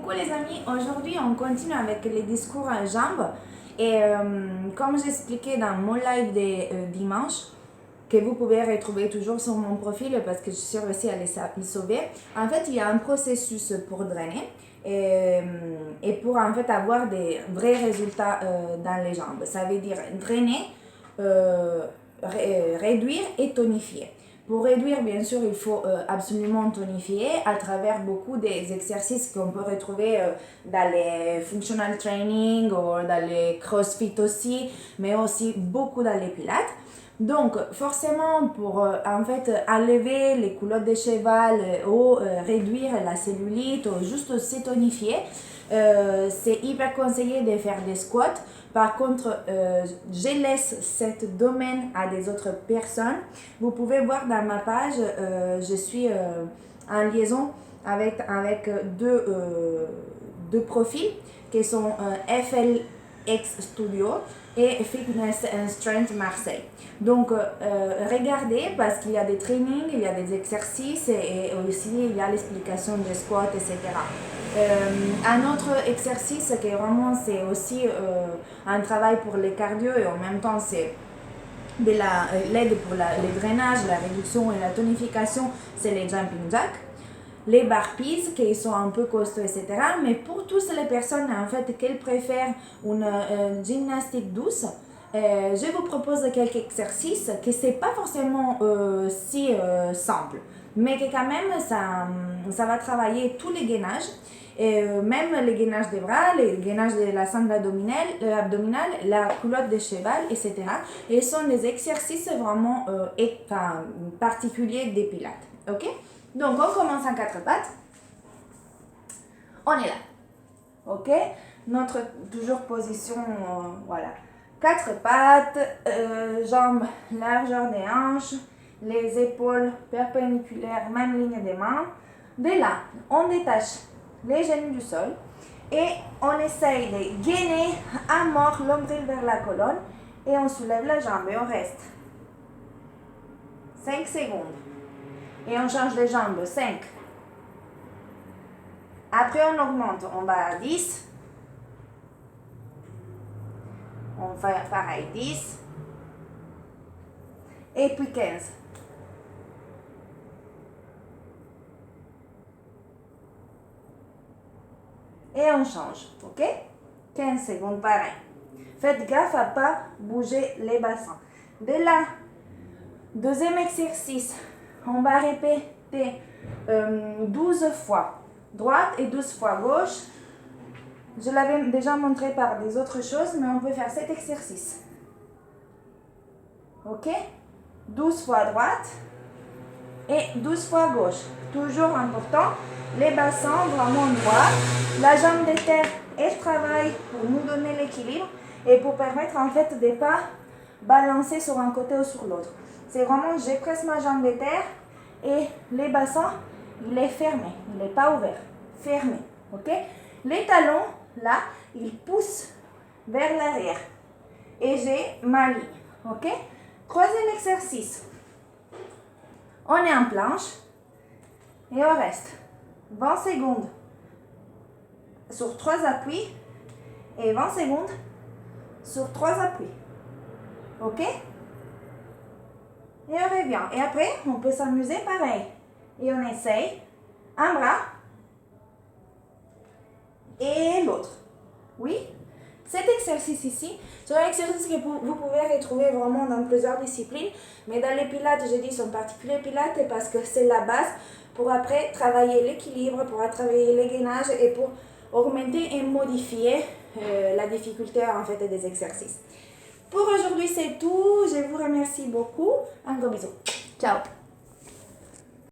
Coucou les amis, aujourd'hui on continue avec les discours en jambes et comme j'expliquais dans mon live de dimanche, que vous pouvez retrouver toujours sur mon profil parce que je suis réussi à les sauver, en fait il y a un processus pour drainer et pour en fait avoir des vrais résultats dans les jambes. Ça veut dire drainer, réduire et tonifier. Pour réduire, bien sûr, il faut absolument tonifier à travers beaucoup des exercices qu'on peut retrouver dans les functional training ou dans les crossfit aussi, mais aussi beaucoup dans les pilates. Donc, forcément, pour en fait enlever les culottes de cheval ou réduire la cellulite ou juste aussi tonifier, c'est hyper conseillé de faire des squats. Par contre, je laisse ce domaine à des autres personnes. Vous pouvez voir dans ma page, je suis en liaison avec deux profils qui sont FLX Studio et Fitness and Strength Marseille. Donc, regardez parce qu'il y a des trainings, il y a des exercices et aussi il y a l'explication des squats, etc. Un autre exercice qui vraiment c'est aussi un travail pour les cardio et en même temps c'est de l'aide pour le drainage, la réduction et la tonification, c'est les jumping jacks. Les burpees qui sont un peu costauds, etc. Mais pour toutes les personnes en fait qui préfèrent une gymnastique douce, je vous propose quelques exercices qui c'est pas forcément si simple, mais que quand même ça va travailler tous les gainages. Même les gainages des bras, les gainages de la sangle abdominale, la culotte de cheval, etc. Et ce sont des exercices vraiment particuliers des pilates. Ok? Donc on commence en 4 pattes. On est là. Ok? Notre toujours position, voilà. 4 pattes, jambes largeur des hanches, les épaules perpendiculaires, même ligne des mains. De là, on détache les genoux du sol et on essaye de gainer à mort l'ombril vers la colonne et on soulève la jambe et on reste 5 secondes et on change de jambe 5. Après on augmente, on va à 10, on fait pareil 10 et puis 15. Et on change, ok? 15 secondes, pareil. Faites gaffe à ne pas bouger les bassins. De là, deuxième exercice, on va répéter 12 fois droite et 12 fois gauche. Je l'avais déjà montré par des autres choses, mais on peut faire cet exercice. Ok? 12 fois droite et 12 fois gauche. Toujours important, les bassins vraiment droits. La jambe de terre, elle travaille pour nous donner l'équilibre et pour permettre en fait de ne pas balancer sur un côté ou sur l'autre. C'est vraiment, je presse ma jambe de terre et les bassins, il est fermé, il n'est pas ouvert, fermé. Ok? Les talons, là, ils poussent vers l'arrière et j'ai ma ligne. Ok? Troisième exercice. On est en planche et on reste 20 secondes sur 3 appuis et 20 secondes sur 3 appuis. Ok? Et on revient. Et après, on peut s'amuser pareil. Et on essaye un bras et l'autre. Oui? Cet exercice ici, c'est un exercice que vous pouvez retrouver vraiment dans plusieurs disciplines, mais dans les pilates, je dis en particulier pilates parce que c'est la base pour après travailler l'équilibre, pour travailler les gainages et pour augmenter et modifier la difficulté en fait des exercices. Pour aujourd'hui, c'est tout. Je vous remercie beaucoup. Un gros bisou. Ciao.